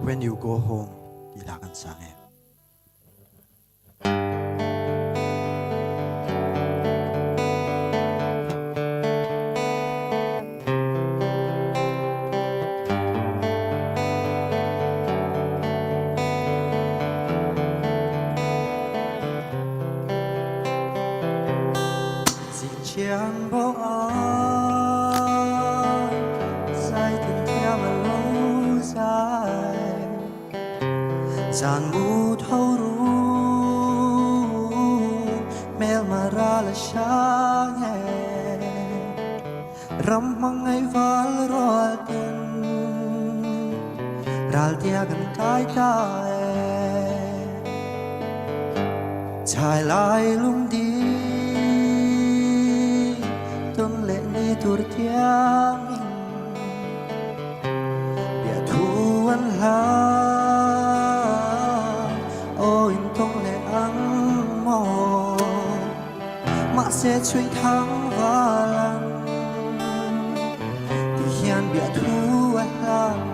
When you go home, ilakan sa akin. Chẳng bỏ ai dài tình theo mà lâu dài giàn mù thâu ru mel mà ra là sáng hè rắm măng ngày val rồi tình ral tia gần cái ta trái lại lung đi tung lệ đi tur tiang bia thu anh la ôi tung lệ ăn mò mà sẽ truy thắng và lăng thì hiền bia thu anh la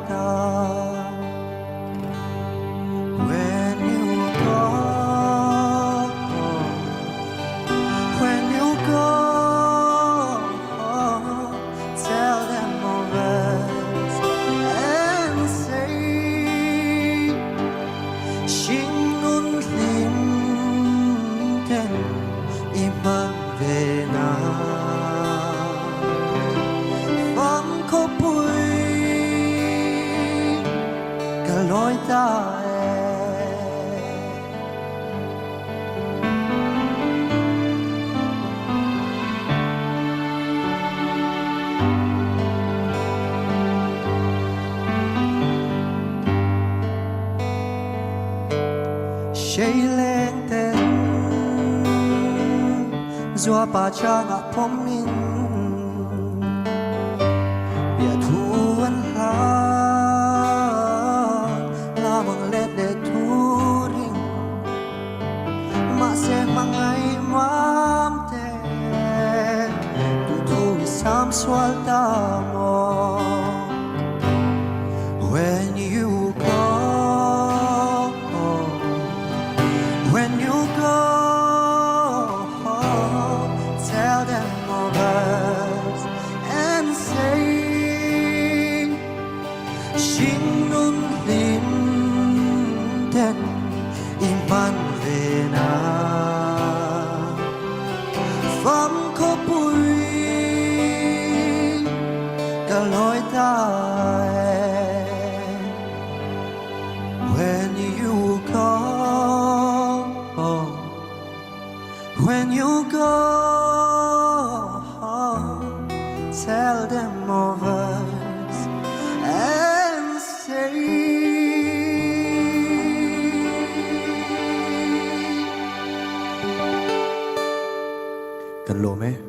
iman về na vắng có bụi cả lối ta xây lên tên Dua baca ngak pomin Biar tuan la menglet de turing Masih mangai mam te Tu isam swal tamo When you go When you go tell them of us and say Xin nun lim den iman về na Phẩm có bụi cả lối ta When you go When you go tell them of us and say Cần lồ mê